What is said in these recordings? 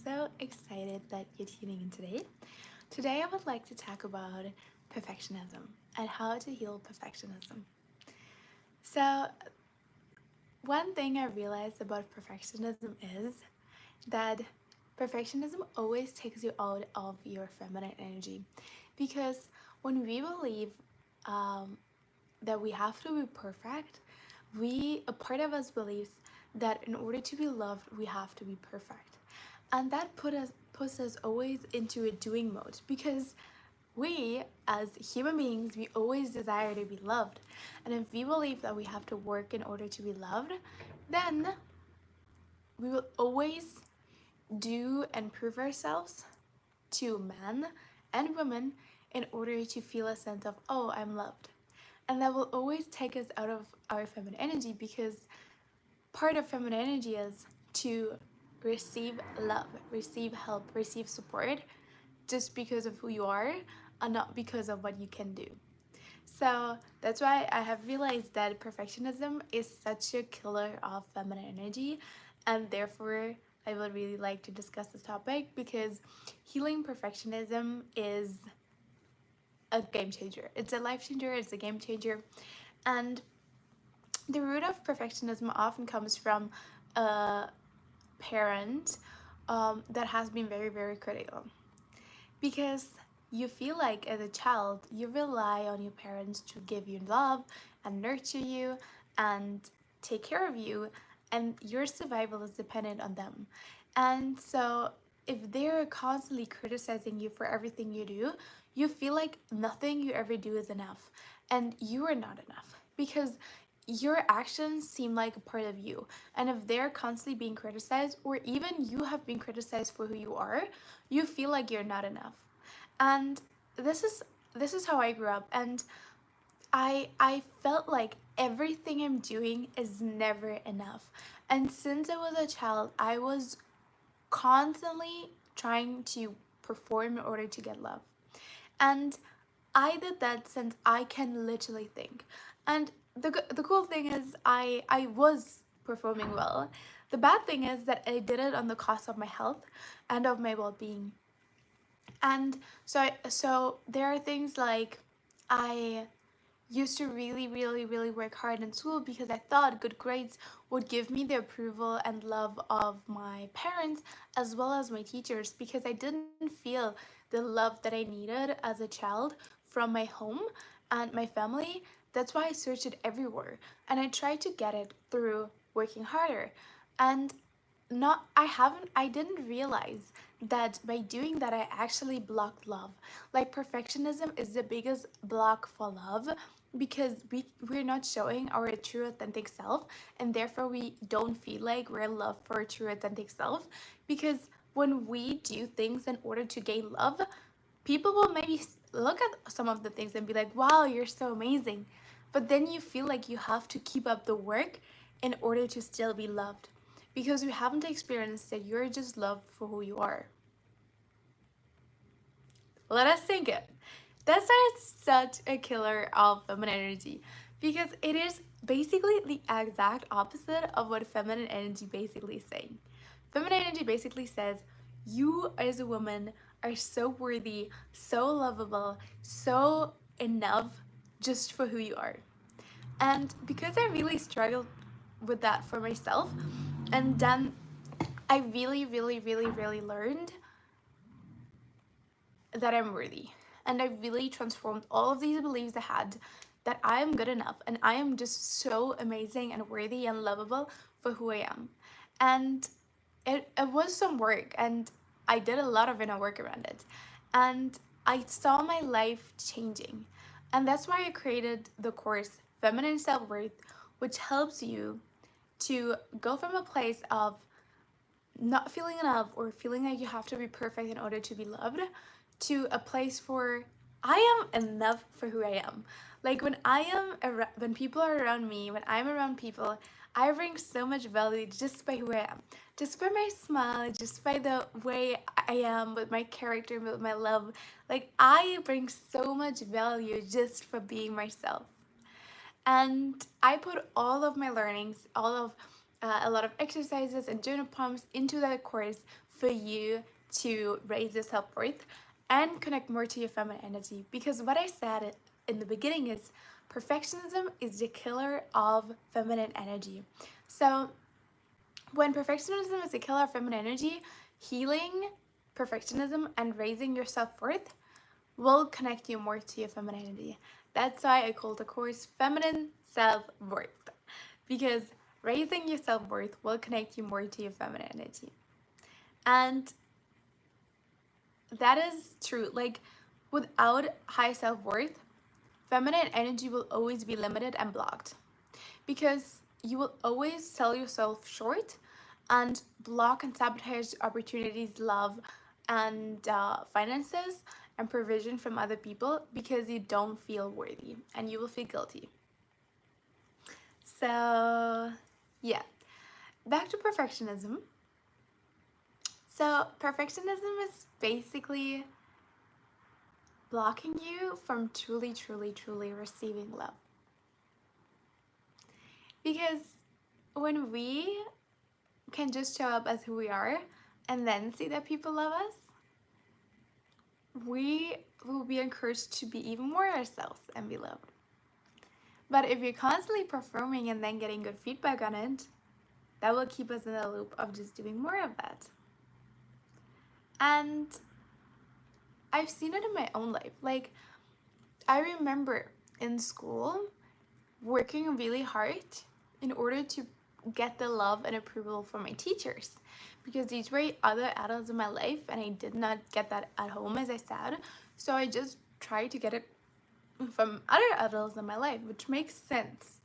so excited that you're tuning in today. Today, I would like to talk about perfectionism and how to heal perfectionism. So, one thing I realized about perfectionism is that perfectionism always takes you out of your feminine energy because when we believe um, that we have to be perfect, a part of us believes that in order to be loved, we have to be perfect. And that puts us always into a doing mode because we as human beings, we always desire to be loved. And if we believe that we have to work in order to be loved, then we will always do and prove ourselves to men and women in order to feel a sense of, oh, I'm loved. And that will always take us out of our feminine energy because part of feminine energy is to receive love, receive help, receive support just because of who you are and not because of what you can do. So that's why I have realized that perfectionism is such a killer of feminine energy, and therefore I would really like to discuss this topic because healing perfectionism is a game changer. It's a life changer, it's a game changer. And the root of perfectionism often comes from a parent that has been very, very critical. Because you feel like as a child, you rely on your parents to give you love and nurture you and take care of you, and your survival is dependent on them. And so, if they're constantly criticizing you for everything you do, you feel like nothing you ever do is enough, and you are not enough because your actions seem like a part of you. And if they're constantly being criticized, or even you have been criticized for who you are, you feel like you're not enough. And this is how I grew up, and I felt like everything I'm doing is never enough. And since I was a child, I was constantly trying to perform in order to get love. And I did that since I can literally think. And the cool thing is I was performing well. The bad thing is that I did it on the cost of my health and of my well-being. And so there are things like I used to really, really, really work hard in school because I thought good grades would give me the approval and love of my parents as well as my teachers, because I didn't feel the love that I needed as a child from my home and my family. That's why I searched it everywhere, and I tried to get it through working harder. And not I didn't realize that by doing that I actually blocked love. Like, perfectionism is the biggest block for love because we're not showing our true authentic self, and therefore we don't feel like we're loved for our true authentic self. Because when we do things in order to gain love, people will maybe look at some of the things and be like, wow, you're so amazing, but then you feel like you have to keep up the work in order to still be loved, because you haven't experienced that you're just loved for who you are. Let us think it. That's why it's such a killer of feminine energy, because it is basically the exact opposite of what feminine energy basically is saying. Feminine energy basically says you as a woman are so worthy, so lovable, so enough just for who you are. And because I really struggled with that for myself, and then I really, really, really, really learned that I'm worthy. And I really transformed all of these beliefs I had, that I am good enough and I am just so amazing and worthy and lovable for who I am. And it was some work, and I did a lot of inner work around it. And I saw my life changing. And that's why I created the course Feminine Self-Worth, which helps you to go from a place of not feeling enough or feeling like you have to be perfect in order to be loved, to a place for I am enough for who I am. Like, when people are around me, when I'm around people, I bring so much value just by who I am, just by my smile, just by the way I am, with my character, with my love. Like, I bring so much value just for being myself. And I put all of my learnings, all of a lot of exercises and journal prompts into that course, for you to raise your self-worth and connect more to your feminine energy. Because what I said in the beginning is perfectionism is the killer of feminine energy. So when perfectionism is the killer of feminine energy, healing perfectionism and raising your self-worth will connect you more to your femininity. That's why I call the course Feminine Self-Worth, because raising your self-worth will connect you more to your femininity. And that is true. Like, without high self-worth, feminine energy will always be limited and blocked, because you will always sell yourself short and block and sabotage opportunities, love, and finances and provision from other people because you don't feel worthy and you will feel guilty. So, yeah, back to perfectionism. So, perfectionism is basically blocking you from truly, truly, truly receiving love. Because when we can just show up as who we are and then see that people love us, we will be encouraged to be even more ourselves and be loved. But if you're constantly performing and then getting good feedback on it, that will keep us in a loop of just doing more of that. And I've seen it in my own life. Like, I remember in school working really hard in order to get the love and approval from my teachers, because these were other adults in my life and I did not get that at home, as I said. So I just tried to get it from other adults in my life, which makes sense.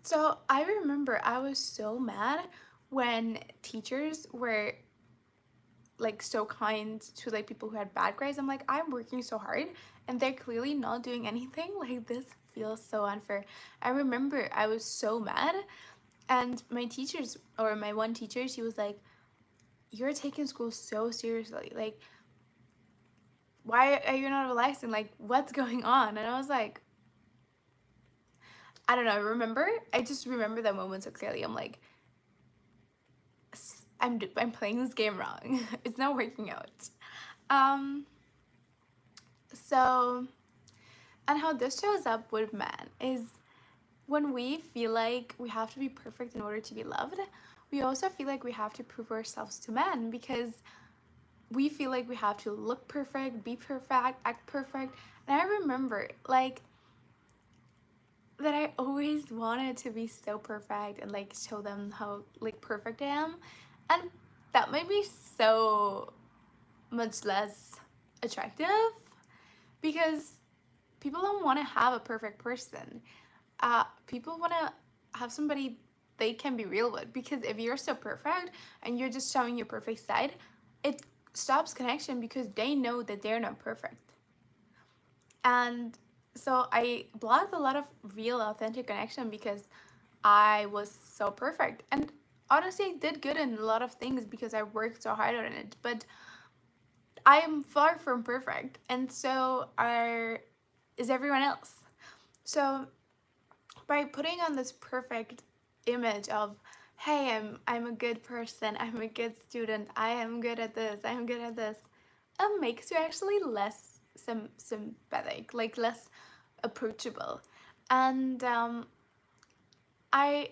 So I remember I was so mad when teachers were like so kind to like people who had bad grades. I'm like, I'm working so hard and they're clearly not doing anything. Like, this feels so unfair. I remember I was so mad, and my teachers, or my one teacher, she was like, you're taking school so seriously. Like, why are you not relaxing? Like, what's going on? And I was like, I don't know. I just remember that moment so clearly. I'm like, I'm playing this game wrong. It's not working out. So, and how this shows up with men is when we feel like we have to be perfect in order to be loved, we also feel like we have to prove ourselves to men, because we feel like we have to look perfect, be perfect, act perfect. And I remember like that I always wanted to be so perfect and like show them how like perfect I am. And that made me so much less attractive, because people don't want to have a perfect person. People want to have somebody they can be real with, because if you're so perfect and you're just showing your perfect side, it stops connection because they know that they're not perfect. And so I blocked a lot of real authentic connection because I was so perfect. And honestly, I did good in a lot of things because I worked so hard on it, but I am far from perfect, and so is everyone else. So by putting on this perfect image of, hey, I'm a good person, I'm a good student, I am good at this, I'm good at this, it makes you actually less sympathetic, like less approachable. And I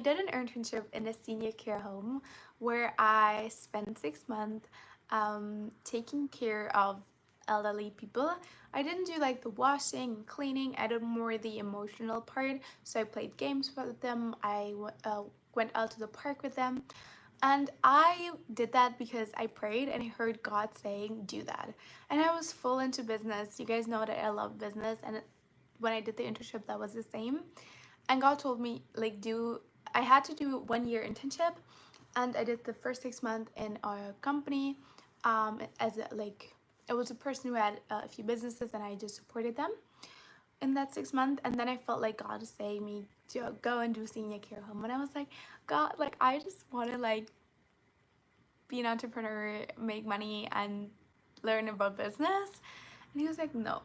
did an internship in a senior care home where I spent 6 months taking care of elderly people. I didn't do like the washing and cleaning. I did more the emotional part. So I played games with them. I went out to the park with them. And I did that because I prayed and I heard God saying, do that. And I was full into business. You guys know that I love business. And when I did the internship, that was the same. And God told me, like, I had to do 1 year internship. And I did the first 6 months in a company as a, like, it was a person who had a few businesses and I just supported them in that 6 months. And then I felt like God was saying me to go and do senior care home. And I was like, God, like, I just want to like be an entrepreneur, make money and learn about business. And he was like, no,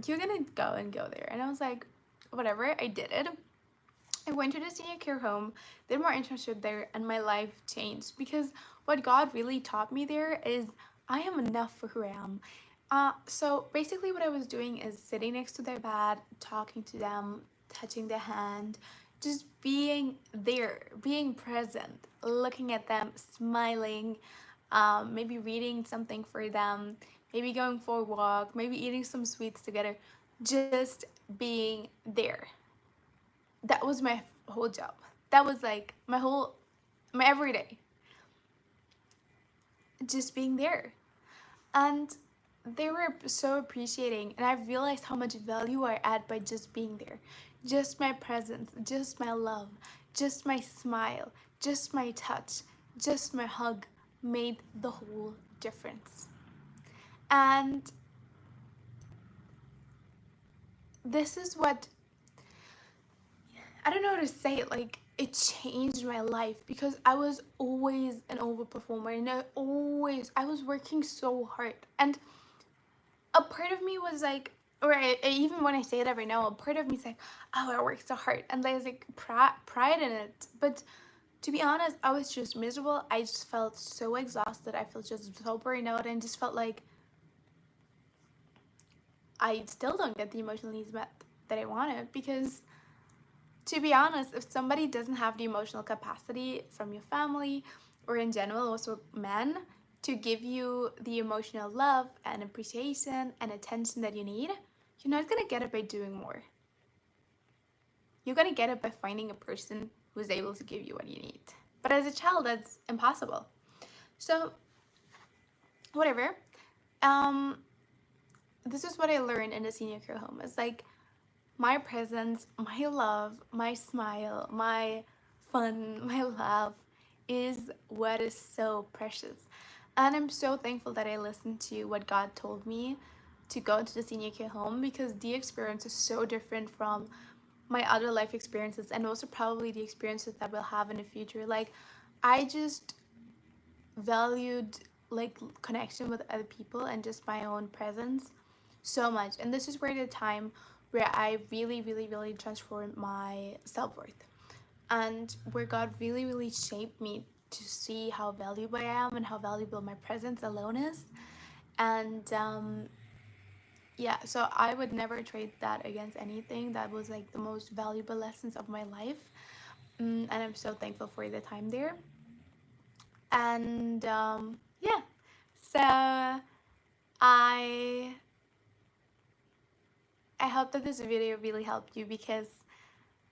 you're gonna go there. And I was like, whatever. I did it. I went to the senior care home, did more internship there, and my life changed, because what God really taught me there is I am enough for who I am. So basically what I was doing is sitting next to their bed, talking to them, touching their hand, just being there, being present, looking at them, smiling, maybe reading something for them, maybe going for a walk, maybe eating some sweets together, just being there. That was my whole job. That was like my everyday, just being there. And they were so appreciating, and I realized how much value I add by just being there. Just my presence, just my love, just my smile, just my touch, just my hug made the whole difference. And this is what, I don't know how to say it, like it changed my life, because I was always an overperformer, and I was working so hard, and a part of me was like, even when I say that right now, a part of me is like, oh, I worked so hard, and there's like pride in it. But to be honest, I was just miserable. I just felt so exhausted. I felt just so burned out, and just felt like I still don't get the emotional needs met that I wanted. Because to be honest, if somebody doesn't have the emotional capacity from your family, or in general also men, to give you the emotional love and appreciation and attention that you need, you're not going to get it by doing more. You're going to get it by finding a person who's able to give you what you need. But as a child, that's impossible. So, whatever. This is what I learned in the senior care home. It's like my presence, my love, my smile, my fun, my laugh is what is so precious. And I'm so thankful that I listened to what God told me to go into the senior care home, because the experience is so different from my other life experiences, and also probably the experiences that we'll have in the future. Like, I just valued like connection with other people and just my own presence so much. And this is where the time where I really, really, really transformed my self-worth, and where God really, really shaped me to see how valuable I am and how valuable my presence alone is. And yeah, so I would never trade that against anything. That was like the most valuable lessons of my life. And I'm so thankful for the time there. And yeah, so I hope that this video really helped you, because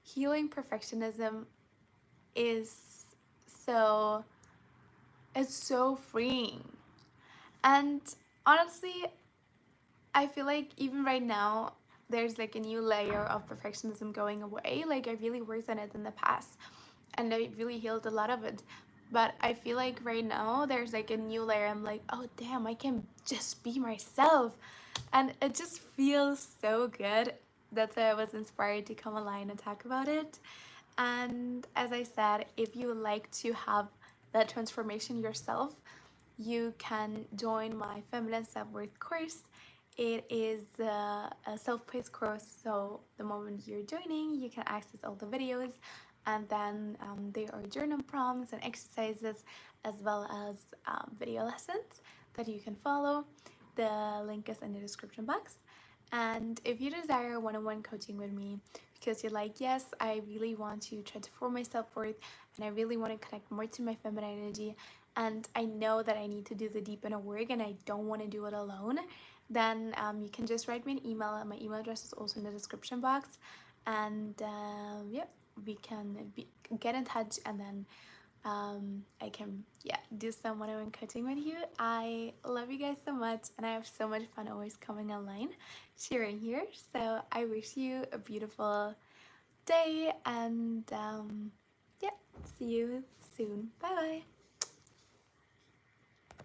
healing perfectionism is so, it's so freeing. And honestly, I feel like even right now there's like a new layer of perfectionism going away. Like, I really worked on it in the past, and I really healed a lot of it. But I feel like right now there's like a new layer. I'm like, oh damn, I can just be myself. And it just feels so good. That's why I was inspired to come online and talk about it. And as I said, if you would like to have that transformation yourself, you can join my Feminine Self-Worth course. It is a self-paced course, so the moment you're joining, you can access all the videos, and then there are journal prompts and exercises, as well as video lessons that you can follow. The link is in the description box. And if you desire one-on-one coaching with me, because you're like, yes, I really want to transform my self-worth, and I really want to connect more to my feminine energy, and I know that I need to do the deep inner work and I don't want to do it alone, then you can just write me an email. My email address is also in the description box. And yeah, we can get in touch, and then I can, yeah, do some one-on-one coaching with you. I love you guys so much, and I have so much fun always coming online, sharing here. So I wish you a beautiful day, and yeah, see you soon. Bye bye.